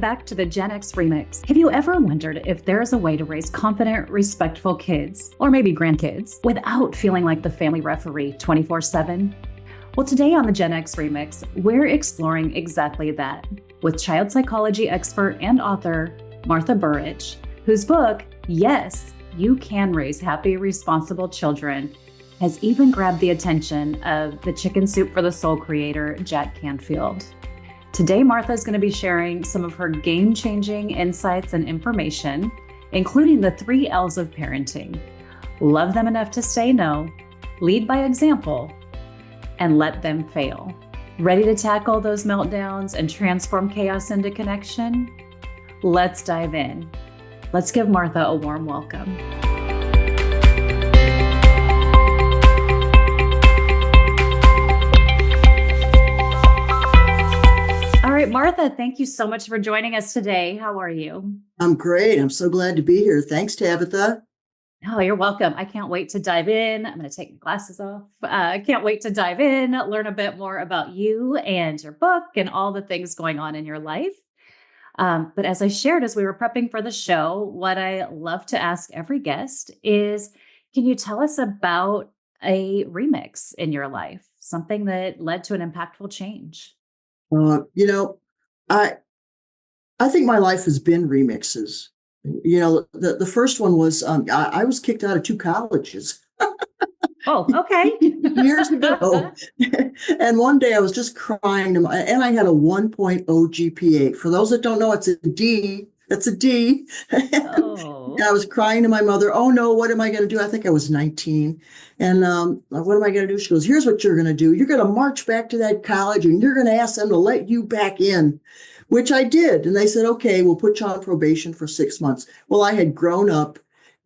back to the Gen X Remix. Have you ever wondered if there's a way to raise confident, respectful kids, or maybe grandkids, without feeling like the family referee 24/7? Well, today on the Gen X Remix, we're exploring exactly that with child psychology expert and author Martha Burich, whose book, Yes, You Can Raise Happy, Responsible Children, has even grabbed the attention of the Chicken Soup for the Soul creator, Jack Canfield. Today, Martha is going to be sharing some of her game-changing insights and information, including the 3 L's of parenting: love them enough to say no, lead by example, and let them fail. Ready to tackle those meltdowns and transform chaos into connection? Let's dive in. Let's give Martha a warm welcome. All right, Martha, thank you so much for joining us today. How are you? I'm great. I'm so glad to be here. Thanks, Tabitha. Oh, you're welcome. I can't wait to dive in. I'm going to take my glasses off. I can't wait to dive in, learn a bit more about you and your book and all the things going on in your life. But as I shared as we were prepping for the show, what I love to ask every guest is, can you tell us about a remix in your life, something that led to an impactful change? Uh, you know, I I think my life has been remixes. The first one was I was kicked out of 2 colleges Oh, okay. years ago, and one day I was just crying and I had a 1.0 GPA. For those that don't know, it's a D. That's a D. Oh, I was crying to my mother. Oh no, what am I going to do? I think I was 19. And what am I going to do? She goes, here's what you're going to do. You're going to march back to that college and you're going to ask them to let you back in, which I did. And they said, okay, we'll put you on probation for 6 months. Well, I had grown up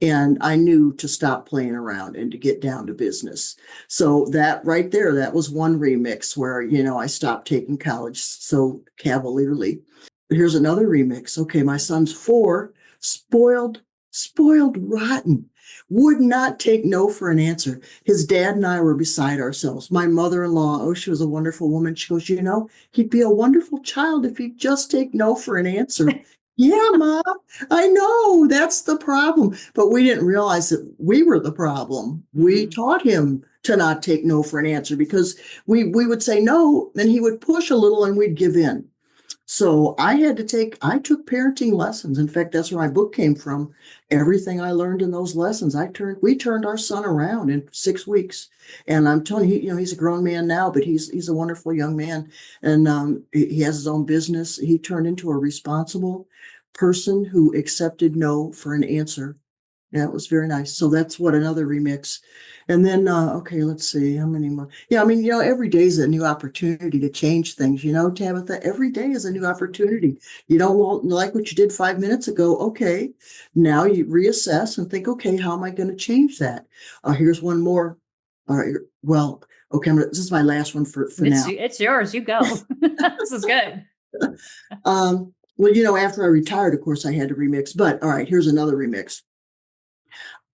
and I knew to stop playing around and to get down to business. So that right there, that was one remix where, I stopped taking college so cavalierly. Here's another remix. Okay, my son's 4, spoiled rotten, would not take no for an answer. His dad and I were beside ourselves. My mother-in-law, oh, she was a wonderful woman. She goes, he'd be a wonderful child if he'd just take no for an answer. Yeah, Ma, I know that's the problem. But we didn't realize that we were the problem. We taught him to not take no for an answer because we would say no, then he would push a little and we'd give in. So I took parenting lessons. In fact, that's where my book came from. Everything I learned in those lessons, we turned our son around in 6 weeks. And I'm telling you, he's a grown man now, but he's a wonderful young man. And he has his own business. He turned into a responsible person who accepted no for an answer. Yeah, it was very nice. So that's what another remix. And then, okay, let's see how many more. Yeah, I mean, every day is a new opportunity to change things. Tabitha, every day is a new opportunity. You don't like what you did 5 minutes ago. Okay, now you reassess and think, okay, how am I going to change that? Here's one more. All right, well, okay, this is my last one for now. It's yours. You go. This is good. Well, after I retired, of course, I had to remix. But all right, here's another remix.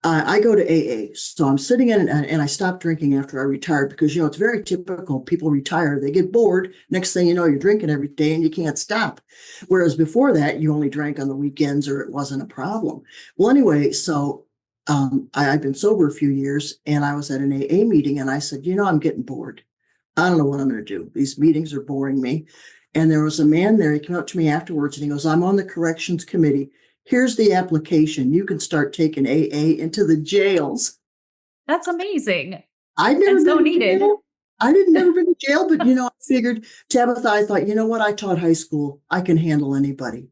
I go to AA, so I'm sitting in and I stopped drinking after I retired because, it's very typical. People retire, they get bored. Next thing you know, you're drinking every day and you can't stop. Whereas before that, you only drank on the weekends or it wasn't a problem. Well, anyway, so I've been sober a few years and I was at an AA meeting and I said, I'm getting bored. I don't know what I'm going to do. These meetings are boring me. And there was a man there. He came up to me afterwards and he goes, I'm on the corrections committee. Here's the application. You can start taking AA into the jails. That's amazing. I'd never so been to needed. jail. I didn't never been to jail, but I figured, Tabitha, I thought, what? I taught high school. I can handle anybody.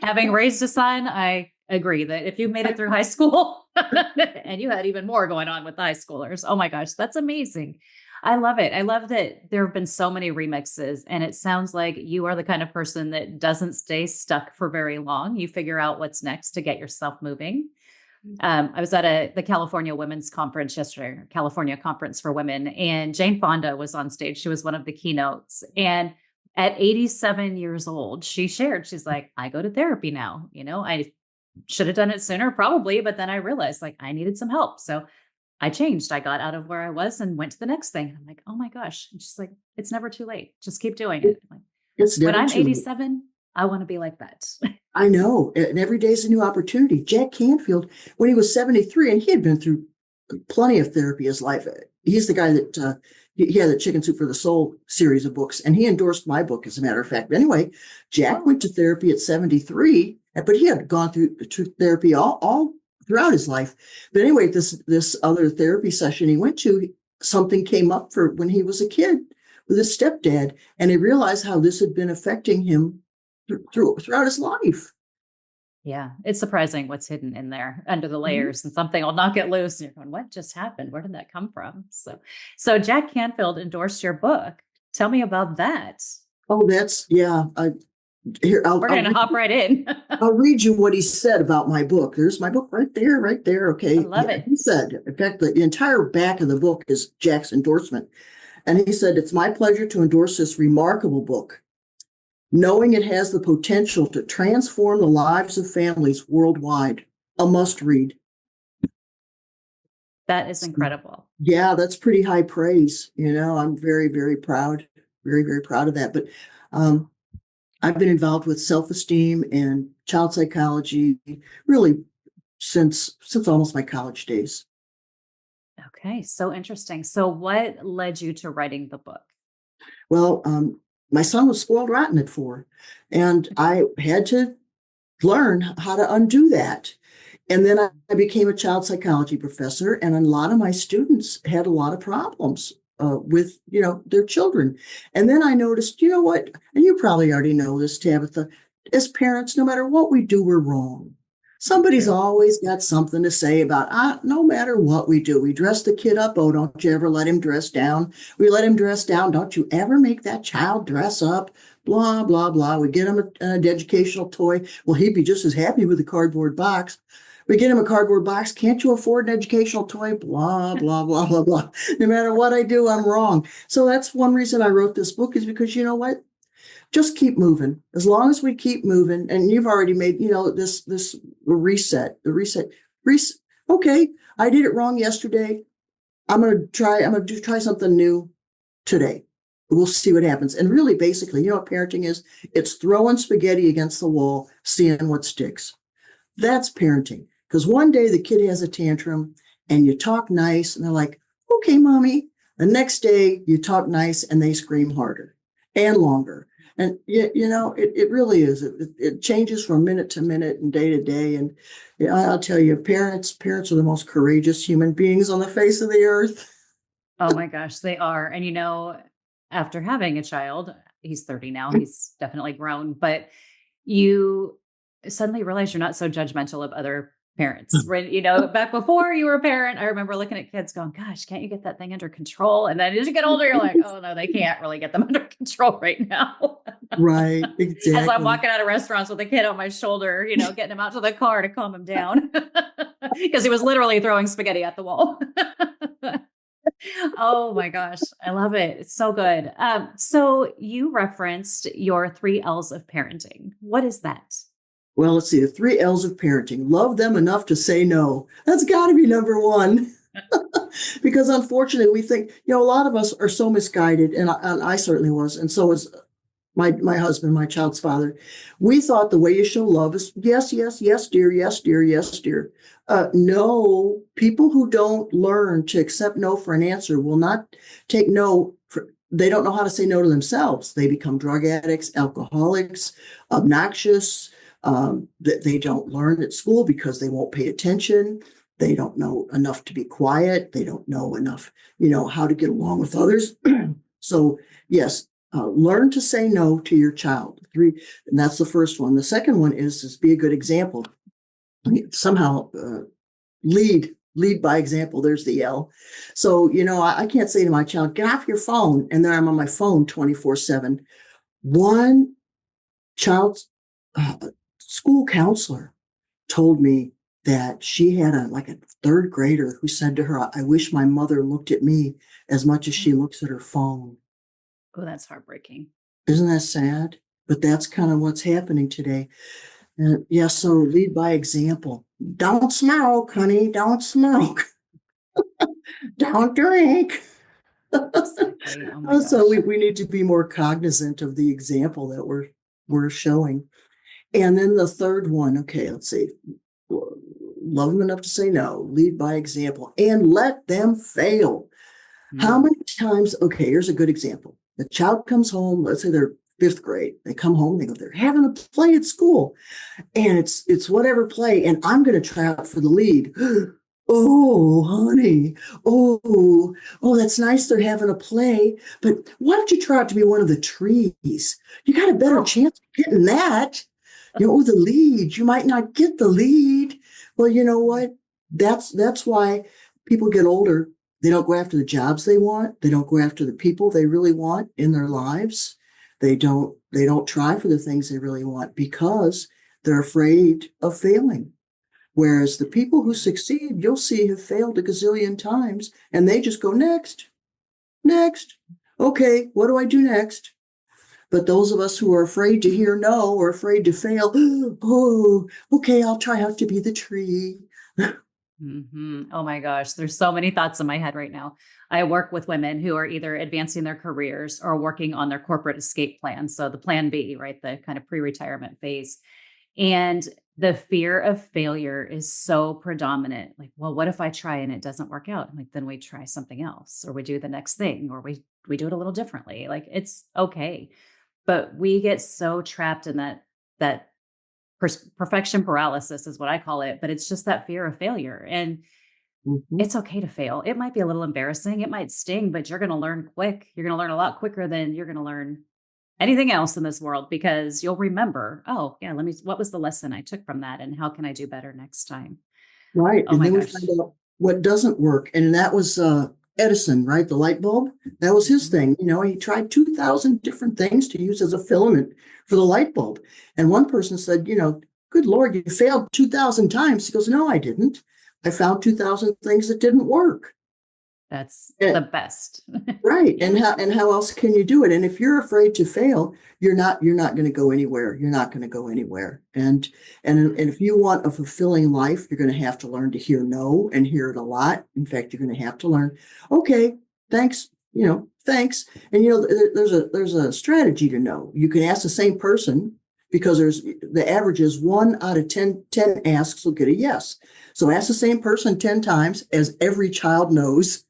Having raised a son, I agree that if you made it through high school and you had even more going on with high schoolers, oh my gosh, that's amazing. I love it. I love that there have been so many remixes, and it sounds like you are the kind of person that doesn't stay stuck for very long. You figure out what's next to get yourself moving. I was at the California Women's Conference yesterday, California Conference for Women, and Jane Fonda was on stage. She was one of the keynotes. And at 87 years old, she shared, she's like, I go to therapy now. I should have done it sooner, probably, but then I realized I needed some help. So I changed. I got out of where I was and went to the next thing. I'm like, oh my gosh. And she's like, it's never too late. Just keep doing it. It's never when I'm too late. 87, I want to be like that. I know. And every day is a new opportunity. Jack Canfield, when he was 73, and he had been through plenty of therapy his life. He's the guy that he had the Chicken Soup for the Soul series of books, and he endorsed my book, as a matter of fact. But anyway, Jack went to therapy at 73, but he had gone through therapy all throughout his life. But anyway, this other therapy session he went to, something came up for when he was a kid with his stepdad, and he realized how this had been affecting him throughout his life. Yeah, it's surprising what's hidden in there under the layers, and something will knock it loose, and you're going, "What just happened? Where did that come from?" So Jack Canfield endorsed your book. Tell me about that. Oh, that's yeah. Here, We're going to hop right in. I'll read you what he said about my book. There's my book right there, right there. Okay. I love it. He said, in fact, the entire back of the book is Jack's endorsement. And he said, "It's my pleasure to endorse this remarkable book, knowing it has the potential to transform the lives of families worldwide. A must read." That is incredible. Yeah, that's pretty high praise. I'm very, very proud, very, very proud of that. But I've been involved with self-esteem and child psychology really since almost my college days. Okay, so interesting. So what led you to writing the book? Well, my son was spoiled rotten at 4, and I had to learn how to undo that. And then I became a child psychology professor, and a lot of my students had a lot of problems with, their children. And then I noticed, you know what, and you probably already know this, Tabitha, as parents, no matter what we do, we're wrong. Somebody's always got something to say about, no matter what we do. We dress the kid up. Oh, don't you ever let him dress down. We let him dress down. Don't you ever make that child dress up. Blah, blah, blah. We get him an educational toy. Well, he'd be just as happy with a cardboard box. We get him a cardboard box. Can't you afford an educational toy? Blah, blah, blah, blah, blah. No matter what I do, I'm wrong. So that's one reason I wrote this book, is because you know what? Just keep moving. As long as we keep moving, and you've already made, this reset. Okay, I did it wrong yesterday. I'm gonna try something new today. We'll see what happens. And really, basically, what parenting is? It's throwing spaghetti against the wall, seeing what sticks. That's parenting. Because one day the kid has a tantrum and you talk nice and they're like, "Okay, mommy." The next day you talk nice and they scream harder and longer. And it really is. It changes from minute to minute and day to day. And I'll tell you, parents are the most courageous human beings on the face of the earth. Oh my gosh, they are. And after having a child, he's 30 now, he's definitely grown, but you suddenly realize you're not so judgmental of other parents. Right? Back before you were a parent, I remember looking at kids going, "Gosh, can't you get that thing under control?" And then as you get older, you're like, "Oh no, they can't really get them under control right now." Right, exactly. As I'm walking out of restaurants with a kid on my shoulder, getting him out to the car to calm him down because he was literally throwing spaghetti at the wall. Oh my gosh, I love it. It's so good. So you referenced your 3 L's of parenting. What is that? Well, let's see, the 3 L's of parenting. Love them enough to say no. That's got to be number one. Because unfortunately, we think, a lot of us are so misguided, and I certainly was, and so was my husband, my child's father. We thought the way you show love is yes, yes, yes, dear, yes, dear, yes, dear. No, people who don't learn to accept no for an answer will not take no. They don't know how to say no to themselves. They become drug addicts, alcoholics, obnoxious. That they don't learn at school because they won't pay attention. They don't know enough to be quiet. They don't know enough, how to get along with others. So yes, learn to say no to your child. 3, and that's the first one. The second one is be a good example. Somehow lead by example. There's the L. So, I can't say to my child, "Get off your phone," and then I'm on my phone 24/7. One child's school counselor told me that she had a 3rd grader who said to her, "I wish my mother looked at me as much as she looks at her phone." Oh, that's heartbreaking. Isn't that sad? But that's kind of what's happening today. So lead by example. Don't smoke, honey. Don't smoke. Don't drink. Exactly. Oh my So gosh. we need to be more cognizant of the example that we're worth showing. And then the third one, okay, let's see. Love them enough to say no, lead by example, and let them fail. How many times? Okay, here's a good example. The child comes home, let's say they're fifth grade. They come home, they go, they're having a play at school, and it's whatever play, and I'm going to try out for the lead. Oh, honey. Oh, that's nice. They're having a play, but why don't you try out to be one of the trees? You got a better chance of getting that. The lead. You might not get the lead. Well, you know what? That's why people get older. They don't go after the jobs they want. They don't go after the people they really want in their lives. They don't try for the things they really want because they're afraid of failing. Whereas the people who succeed, you'll see, have failed a gazillion times, and they just go, next. Okay, what do I do next? But those of us who are afraid to hear no or afraid to fail, oh, okay, I'll try out to be the tree. Oh my gosh, there's so many thoughts in my head right now. I work with women who are either advancing their careers or working on their corporate escape plan. So the plan B, right? The kind of pre-retirement phase. And the fear of failure is so predominant. Like, well, what if I try and it doesn't work out? I'm like, then we try something else, or we do the next thing, or we do it a little differently. Like, it's okay. But we get so trapped in that perfection paralysis is what I call it. But it's just that fear of failure. And it's okay to fail. It might be a little embarrassing. It might sting, but you're going to learn quick. You're going to learn a lot quicker than you're going to learn anything else in this world, because you'll remember, oh yeah, what was the lesson I took from that? And how can I do better next time? Right. Oh And my then we gosh. find out what doesn't work. And that was Edison, right? The light bulb. That was his thing. He tried 2,000 different things to use as a filament for the light bulb. And one person said, good Lord, you failed 2,000 times. He goes, no, I didn't. I found 2,000 things that didn't work. That's the best. Right. And how else can you do it? And if you're afraid to fail, you're not going to go anywhere. You're not going to go anywhere. And if you want a fulfilling life, you're going to have to learn to hear no and hear it a lot. In fact, you're going to have to learn, okay, thanks, thanks. And there's a strategy to know. You can ask the same person, because the average is 1 out of 10 asks will get a yes. So ask the same person 10 times, as every child knows.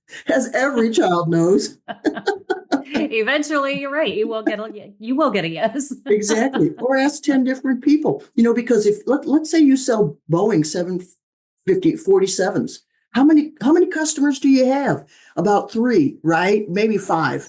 Eventually, you're right. You will get a yes. Exactly. Or ask 10 different people, because if let's say you sell Boeing 747s, how many customers do you have? About 3, right? Maybe 5.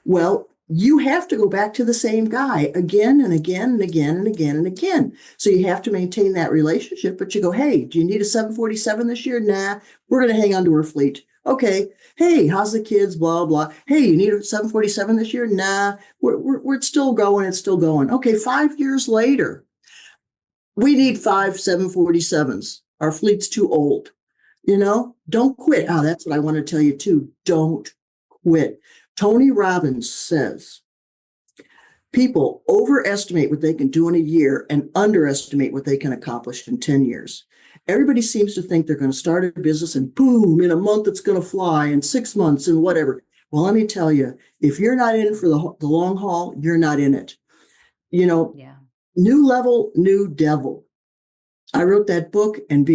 Well, you have to go back to the same guy again and again and again and again and again. So you have to maintain that relationship, but you go, hey, do you need a 747 this year? Nah, we're going to hang on to our fleet. Okay. Hey, how's the kids? Blah, blah. Hey, you need a 747 this year? Nah, we're still going. It's still going. Okay. 5 years later, we need 5 747s. Our fleet's too old. Don't quit. Oh, that's what I want to tell you too. Don't quit. Tony Robbins says people overestimate what they can do in a year and underestimate what they can accomplish in 10 years. Everybody seems to think they're going to start a business and boom, in a month it's going to fly, in 6 months and whatever. Well, let me tell you, if you're not in for the long haul, you're not in it. Yeah. New level, new devil. I wrote that book, and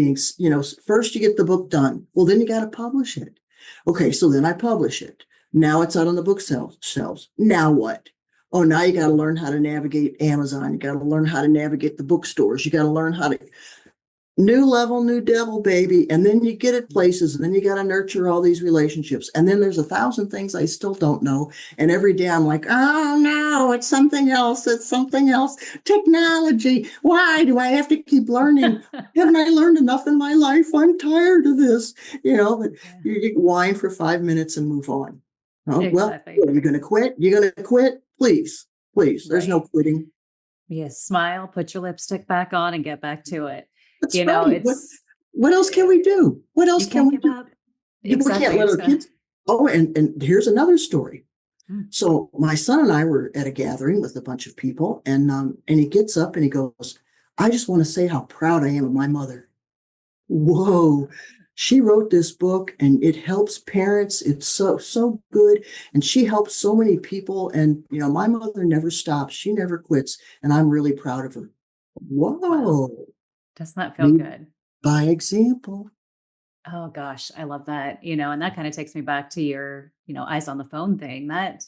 first you get the book done. Well, then you got to publish it. Okay, so then I publish it. Now it's out on the book shelves. Now what? Oh, now you got to learn how to navigate Amazon. You got to learn how to navigate the bookstores. You got to learn how to new level, new devil, baby. And then you get it places, and then you got to nurture all these relationships. And then there's 1,000 things I still don't know. And every day I'm like, oh no, it's something else. It's something else. Technology. Why do I have to keep learning? Haven't I learned enough in my life? I'm tired of this. But you whine for 5 minutes and move on. Oh, Exactly. Well, are you going to quit? You're going to quit? Please. There's no quitting. Yes. Smile, put your lipstick back on, and get back to it. That's right. What else can we do? What else can we do? Exactly. We can't let our kids. Oh, and here's another story. So my son and I were at a gathering with a bunch of people, and he gets up and he goes, I just want to say how proud I am of my mother. Whoa. She wrote this book and it helps parents. It's so good. And she helps so many people. And, my mother never stops. She never quits. And I'm really proud of her. Wow. Whoa. Doesn't that feel Lead good? by example. Oh gosh, I love that. And that kind of takes me back to your, eyes on the phone thing. That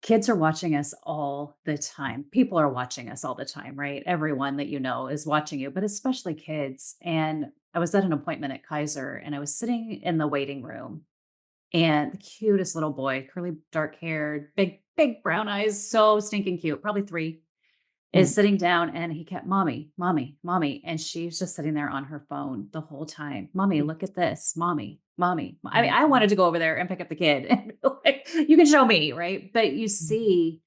kids are watching us all the time. People are watching us all the time, right? Everyone that you know is watching you, but especially kids. And I was at an appointment at Kaiser and I was sitting in the waiting room and the cutest little boy, curly dark haired, big brown eyes, so stinking cute, probably 3, is Mm. sitting down and he kept, Mommy, Mommy, Mommy. And she's just sitting there on her phone the whole time. Mommy, look at this. Mommy, Mommy. I mean, I wanted to go over there and pick up the kid and be like, you can show me, right? But you see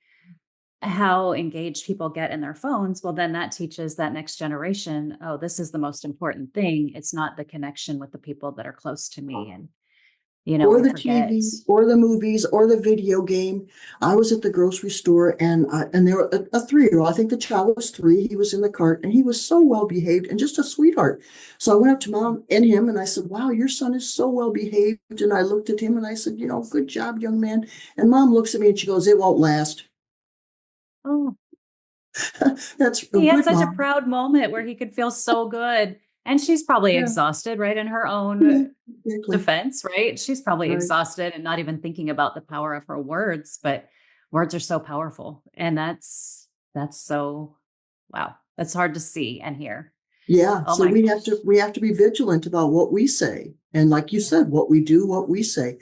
how engaged people get in their phones. Well, then that teaches that next generation, oh, this is the most important thing. It's not the connection with the people that are close to me. And, Or we the forget. TV, or the movies, or the video game. I was at the grocery store, and there were a 3-year-old. I think the child was 3. He was in the cart, and he was so well behaved and just a sweetheart. So I went up to mom and him, and I said, "Wow, your son is so well behaved." And I looked at him, and I said, "Good job, young man." And mom looks at me, and she goes, "It won't last." Oh, That's he had good, such a mom. proud moment where he could feel so good. And she's probably Yeah, exhausted, right? In her yeah, own exactly. defense, right? She's probably Right. exhausted and not even thinking about the power of her words, but words are so powerful. And that's so wow. That's hard to see and hear. Yeah, Oh so my we gosh. have to be vigilant about what we say, and like you Yeah. said, what we do, what we say.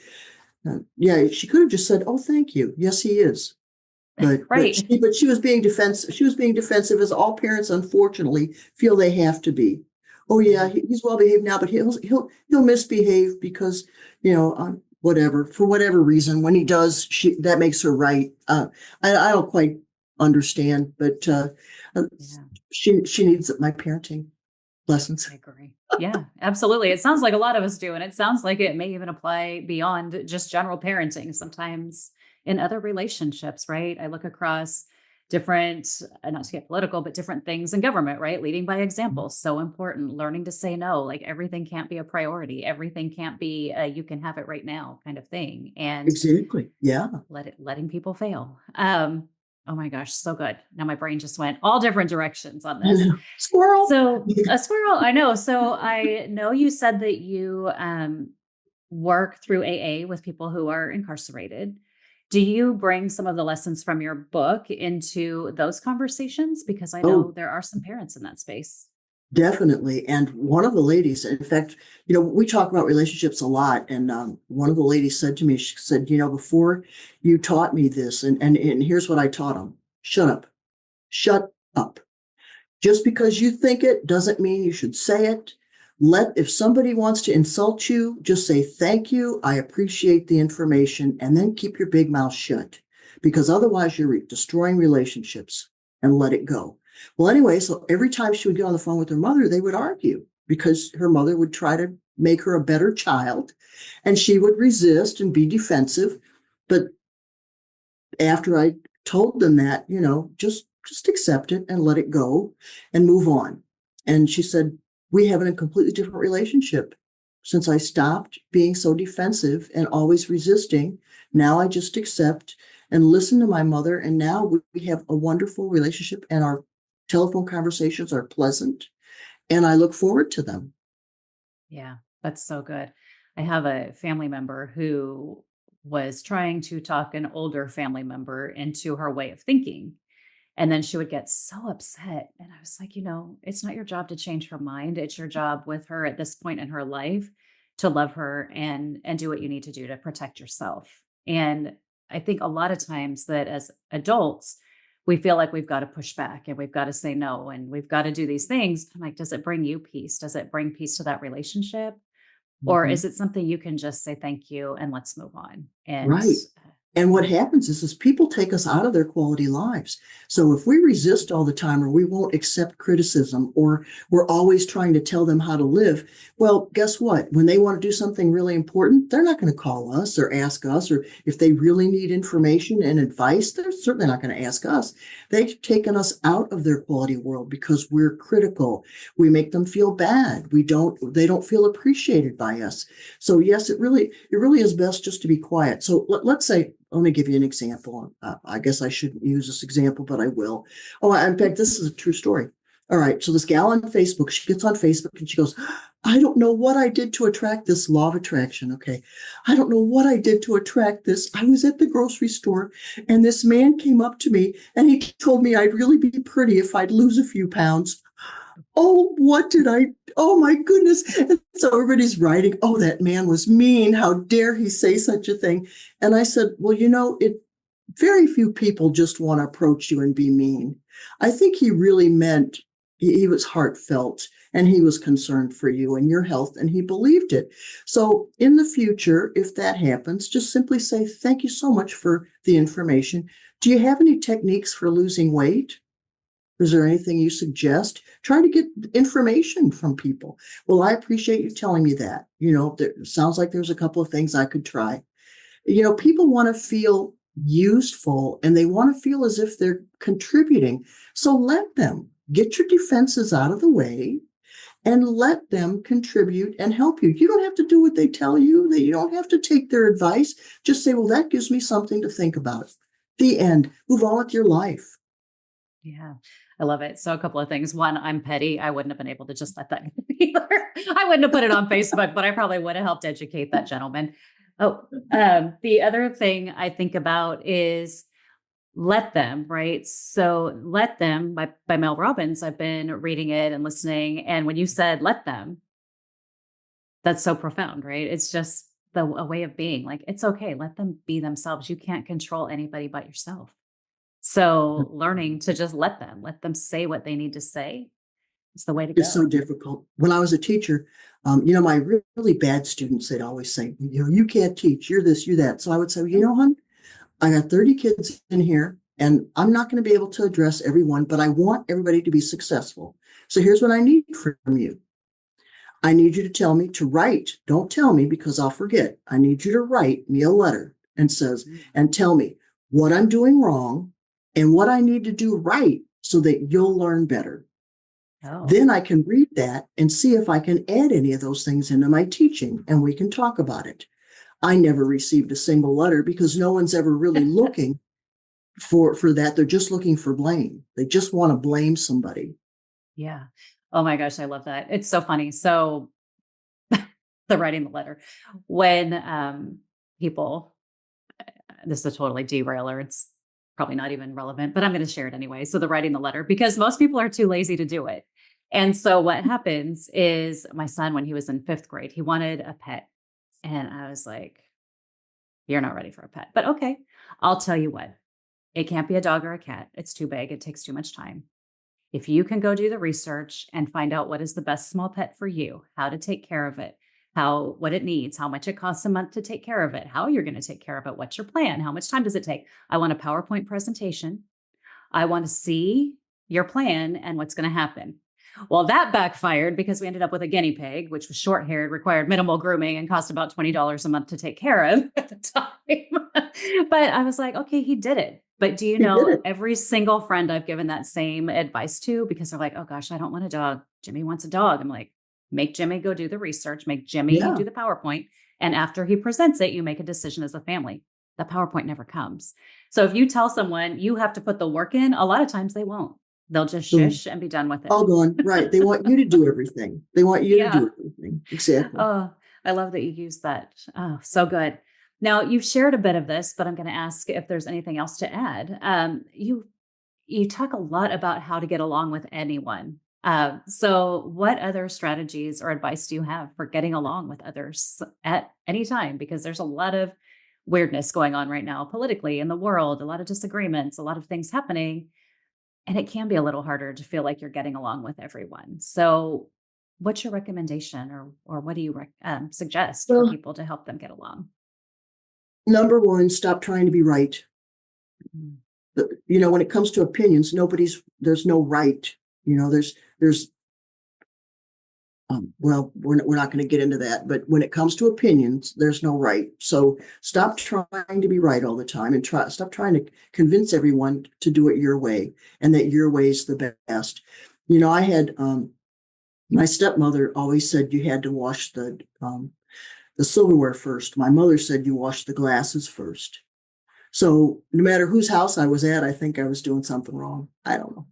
Yeah, she could have just said, "Oh, thank you." Yes, he is. Right. But she was being defensive. She was being defensive, as all parents, unfortunately, feel they have to be. Oh yeah, Yeah. he's well behaved now, but he'll misbehave because whatever, for whatever reason. When he does, that makes her right. I don't quite understand, but uh, Yeah. she needs my parenting lessons. I agree. Yeah, absolutely. It sounds like a lot of us do. And it sounds like it may even apply beyond just general parenting, sometimes in other relationships, right? I look across different, not to get political, but different things in government, right? Leading by example, so important. Learning to say no, like everything can't be a priority. Everything can't be a, you can have it right now kind of thing. And Exactly. Yeah. letting people fail. Oh my gosh, so good. Now my brain just went all different directions on this. Squirrel. So a squirrel, I know. So I know you said that you work through AA with people who are incarcerated. Do you bring some of the lessons from your book into those conversations? Because I know Oh, there are some parents in that space. definitely. And one of the ladies, in fact, we talk about relationships a lot. And one of the ladies said to me, she said, "Before you taught me this, and here's what I taught them: shut up, shut up. Just because you think it doesn't mean you should say it. If somebody wants to insult you, just say thank you. I appreciate the information, and then keep your big mouth shut, because otherwise you're destroying relationships, and let it go." Well, anyway, so every time she would get on the phone with her mother, they would argue because her mother would try to make her a better child, and she would resist and be defensive. But after I told them that, just accept it and let it go and move on. And she said, "We have a completely different relationship since I stopped being so defensive and always resisting. Now I just accept and listen to my mother. And now we have a wonderful relationship, and our telephone conversations are pleasant, and I look forward to them." Yeah, that's so good. I have a family member who was trying to talk an older family member into her way of thinking. And then she would get so upset. And I was like, it's not your job to change her mind. It's your job with her at this point in her life to love her and do what you need to do to protect yourself. And I think a lot of times that as adults, we feel like we've got to push back and we've got to say no and we've got to do these things. I'm like, does it bring you peace? Does it bring peace to that relationship? Or Mhm. is it something you can just say thank you and let's move on? And Right. And what happens is people take us out of their quality lives. So if we resist all the time, or we won't accept criticism, or we're always trying to tell them how to live, well, guess what? When they want to do something really important, they're not going to call us or ask us, or if they really need information and advice, they're certainly not going to ask us. They've taken us out of their quality world because we're critical. We make them feel bad. They don't feel appreciated by us. So yes, it really is best just to be quiet. So let's say, let me give you an example. I guess I shouldn't use this example, but I will. Oh, in fact, this is a true story. All right. So this gal on Facebook, she gets on Facebook and she goes, I don't know what I did to attract this, law of attraction. Okay. I don't know what I did to attract this. I was at the grocery store and this man came up to me and he told me I'd really be pretty if I'd lose a few pounds. Oh, what did I? Oh my goodness. And so everybody's writing, oh, that man was mean. How dare he say such a thing? And I said, well, very few people just want to approach you and be mean. I think he really meant, he was heartfelt and he was concerned for you and your health and he believed it. So in the future, if that happens, just simply say, thank you so much for the information. Do you have any techniques for losing weight? Is there anything you suggest? Try to get information from people. Well, I appreciate you telling me that. There sounds like there's a couple of things I could try. People want to feel useful and they want to feel as if they're contributing. So let them get your defenses out of the way and let them contribute and help you. You don't have to do what they tell you. You don't have to take their advice. Just say, well, that gives me something to think about. The end. Move on with your life. Yeah, I love it. So a couple of things. One, I'm petty. I wouldn't have been able to just let that go either. I wouldn't have put it on Facebook, but I probably would have helped educate that gentleman. Oh, the other thing I think about is let them, right? So Let Them by Mel Robbins. I've been reading it and listening. And when you said let them, that's so profound, right? It's just a way of being like, it's okay. Let them be themselves. You can't control anybody but yourself. So learning to just let them say what they need to say is the way to It's so go. difficult. When I was a teacher, my really bad students, they'd always say, you can't teach, you're this, you're that. So I would say, well, hon, I got 30 kids in here and I'm not going to be able to address everyone, but I want everybody to be successful. So here's what I need from you. I need you to tell me to write. Don't tell me because I'll forget. I need you to write me a letter and tell me what I'm doing wrong and what I need to do right so that you'll learn better. Oh, Then I can read that and see if I can add any of those things into my teaching and we can talk about it. I never received a single letter because no one's ever really looking for that. They're just looking for blame. They just want to blame somebody. yeah. Oh my gosh, I love that. It's so funny. So the writing the letter when people, this is a totally derailer. It's probably not even relevant, but I'm going to share it anyway. So the writing the letter, because most people are too lazy to do it. And so what happens is my son, when he was in fifth grade, he wanted a pet. And I was like, you're not ready for a pet, but okay, I'll tell you what, it can't be a dog or a cat. It's too big. It takes too much time. If you can go do the research and find out what is the best small pet for you, how to take care of it, what it needs, how much it costs a month to take care of it, how you're going to take care of it, what's your plan, how much time does it take? I want a PowerPoint presentation. I want to see your plan and what's going to happen. Well, that backfired because we ended up with a guinea pig, which was short haired, required minimal grooming, and cost about $20 a month to take care of at the time. But I was like, okay, he did it. But do you He did know it. every single friend I've given that same advice to, because they're like, oh gosh, I don't want a dog. Jimmy wants a dog. I'm like, make Jimmy go do the research, make Jimmy Yeah. do the PowerPoint. And after he presents it, you make a decision as a family. The PowerPoint never comes. So if you tell someone you have to put the work in, a lot of times they won't. They'll just Boom. shush and be done with it. All gone. Right. They want you to do everything. They want you to Yeah. do everything. Exactly. Oh, I love that you use that. Oh, so good. Now you've shared a bit of this, but I'm going to ask if there's anything else to add. You talk a lot about how to get along with anyone. So what other strategies or advice do you have for getting along with others at any time? Because there's a lot of weirdness going on right now politically in the world, a lot of disagreements, a lot of things happening. And it can be a little harder to feel like you're getting along with everyone. So, what's your recommendation, or what do you suggest for Well, people to help them get along? Number one, stop trying to be right. Mm. When it comes to opinions, there's no right. There's well, we're not going to get into that, but when it comes to opinions, there's no right. So stop trying to be right all the time and stop trying to convince everyone to do it your way and that your way is the best. I had my stepmother always said you had to wash the silverware first. My mother said you wash the glasses first. So no matter whose house I was at, I think I was doing something wrong. I don't know.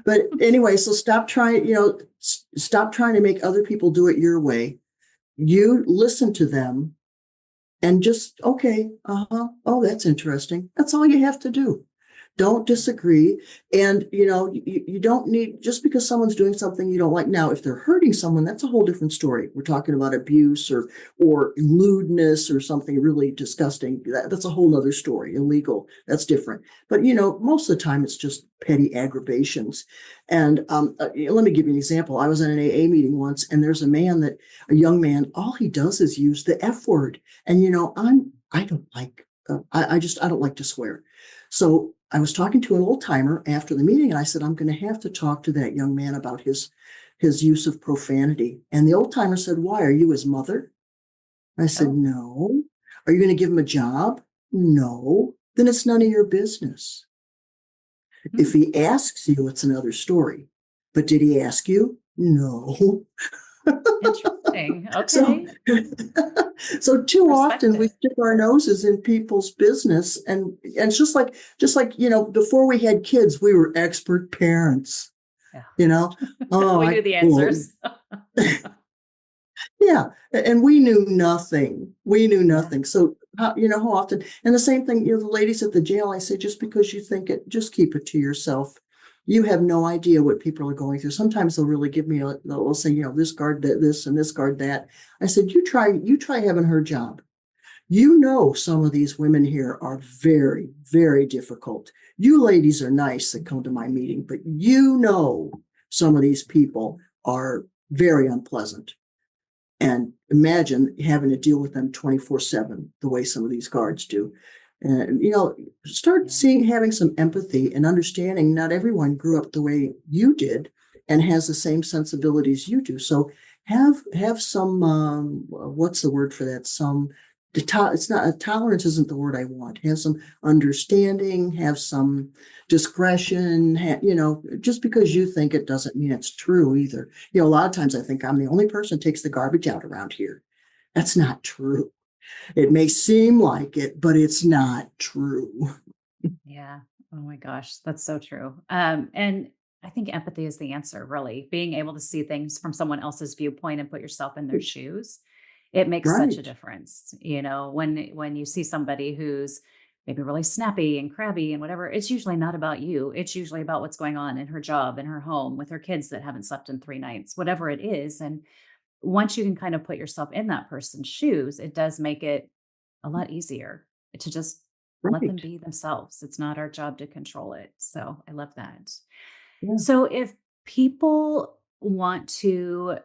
But anyway, so stop trying to make other people do it your way. You listen to them and just, okay, oh, that's interesting. That's all you have to do. Don't disagree. And, you don't need, just because someone's doing something you don't like. Now, if they're hurting someone, that's a whole different story. We're talking about abuse or lewdness or something really disgusting. That's a whole nother story. Illegal. That's different. But, most of the time it's just petty aggravations. And let me give you an example. I was in an AA meeting once, and there's a young man, all he does is use the F word. And, I don't like, I don't like to swear. So I was talking to an old timer after the meeting, and I said, I'm going to have to talk to that young man about his use of profanity. And the old timer said, why? Are you his mother? I said, no. Are you going to give him a job? No. Then it's none of your business. Mm-hmm. If he asks you, it's another story. But did he ask you? No. Interesting. Okay. So too often we stick our noses in people's business, and it's just like before we had kids, we were expert parents. Yeah. Oh, we knew the answers. Yeah, and we knew nothing. So how often? And the same thing, the ladies at the jail. I say, just because you think it, just keep it to yourself. You have no idea what people are going through. Sometimes they'll really give me they'll say, this guard this and this guard that. I said, you try having her job. Some of these women here are very, very difficult. You ladies are nice that come to my meeting, but some of these people are very unpleasant. And imagine having to deal with them 24/7, the way some of these guards do. And, start having some empathy and understanding not everyone grew up the way you did and has the same sensibilities you do. So have some, what's the word for that? It's not, tolerance isn't the word I want. Have some understanding, have some discretion, just because you think it doesn't mean it's true either. A lot of times I think I'm the only person who takes the garbage out around here. That's not true. It may seem like it, but it's not true. Yeah. Oh my gosh. That's so true. And I think empathy is the answer, really. Being able to see things from someone else's viewpoint and put yourself in their shoes. It makes such a difference. When you see somebody who's maybe really snappy and crabby and whatever, it's usually not about you. It's usually about what's going on in her job, in her home, with her kids that haven't slept in 3 nights, whatever it is. And once you can kind of put yourself in that person's shoes, it does make it a lot easier to just let them be themselves. It's not our job to control it. So I love that. Yeah. So if people want to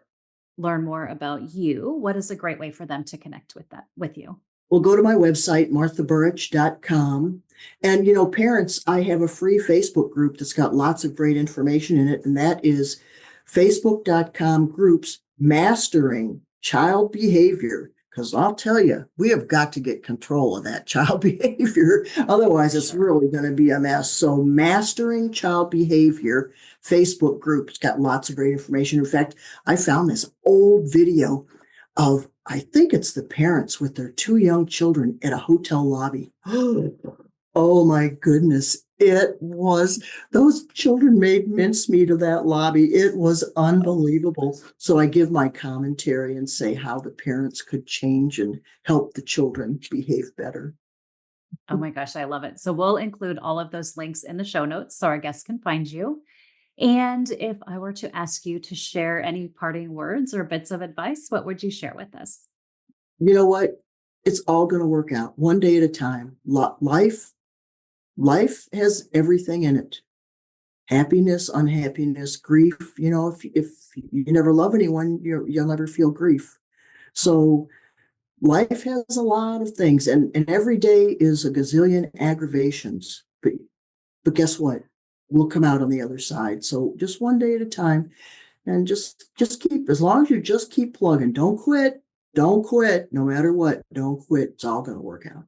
learn more about you, what is a great way for them to connect with you? Well, go to my website, marthaburich.com. And, parents, I have a free Facebook group that's got lots of great information in it. And that is facebook.com groups mastering child behavior. Because I'll tell you, we have got to get control of that child behavior. Otherwise, it's really going to be a mess. So mastering child behavior, Facebook group. It's got lots of great information. In fact, I found this old video of, I think it's the parents with their 2 young children at a hotel lobby. Oh my goodness. Those children made mincemeat of that lobby. It was unbelievable. So I give my commentary and say how the parents could change and help the children behave better. Oh my gosh, I love it. So we'll include all of those links in the show notes so our guests can find you. And if I were to ask you to share any parting words or bits of advice, what would you share with us? You know what? It's all going to work out one day at a time. Life has everything in it. Happiness, unhappiness, grief. If you never love anyone, you'll never feel grief. So Life has a lot of things, and every day is a gazillion aggravations. But guess what? We'll come out on the other side. So just one day at a time, and just keep, as long as you just keep plugging. Don't quit. Don't quit. No matter what, don't quit. It's all going to work out.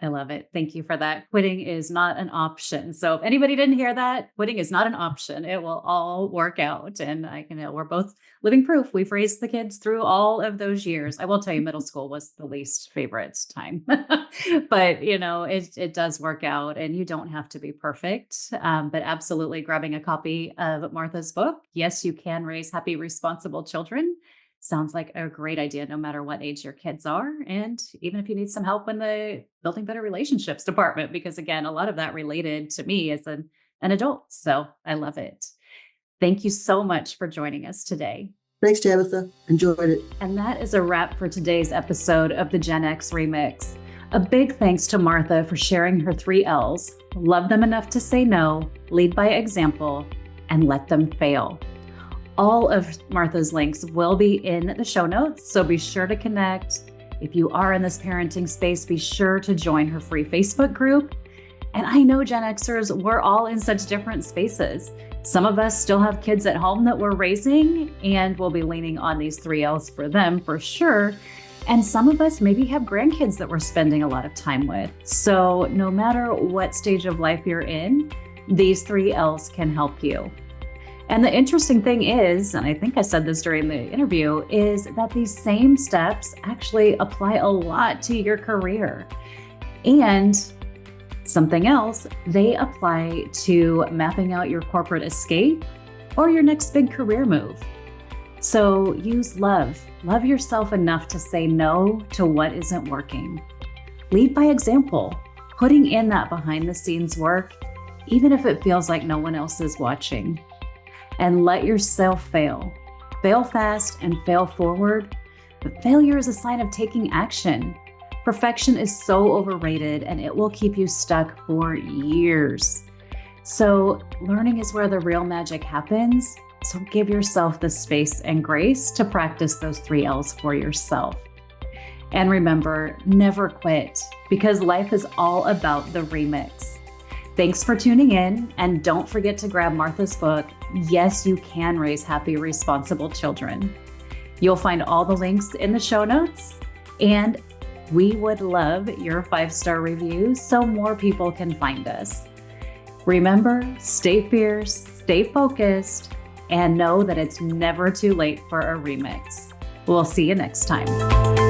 I love it. Thank you for that. Quitting is not an option. So if anybody didn't hear that, quitting is not an option. It will all work out. And I can, we're both living proof. We've raised the kids through all of those years. I will tell you, middle school was the least favorite time, but it does work out, and you don't have to be perfect. But absolutely grabbing a copy of Martha's book. Yes, you can raise happy, responsible children. Sounds like a great idea, no matter what age your kids are. And even if you need some help in the building better relationships department, because again, a lot of that related to me as an adult. So I love it. Thank you so much for joining us today. Thanks, Tabitha. Enjoyed it. And that is a wrap for today's episode of the Gen X Remix. A big thanks to Martha for sharing her 3 L's: love them enough to say no, lead by example, and let them fail. All of Martha's links will be in the show notes, so be sure to connect. If you are in this parenting space, be sure to join her free Facebook group. And I know Gen Xers, we're all in such different spaces. Some of us still have kids at home that we're raising, and we'll be leaning on these 3 L's for them for sure. And some of us maybe have grandkids that we're spending a lot of time with. So no matter what stage of life you're in, these 3 L's can help you. And the interesting thing is, and I think I said this during the interview, is that these same steps actually apply a lot to your career. And something else, they apply to mapping out your corporate escape or your next big career move. So use love. Love yourself enough to say no to what isn't working. Lead by example, putting in that behind the scenes work, even if it feels like no one else is watching. And let yourself fail. Fail fast and fail forward. But failure is a sign of taking action. Perfection is so overrated, and it will keep you stuck for years. So learning is where the real magic happens. So give yourself the space and grace to practice those 3 L's for yourself. And remember, never quit, because life is all about the remix. Thanks for tuning in, and don't forget to grab Martha's book, Yes, You Can Raise Happy, Responsible Children. You'll find all the links in the show notes, and we would love your 5-star reviews so more people can find us. Remember, stay fierce, stay focused, and know that it's never too late for a remix. We'll see you next time.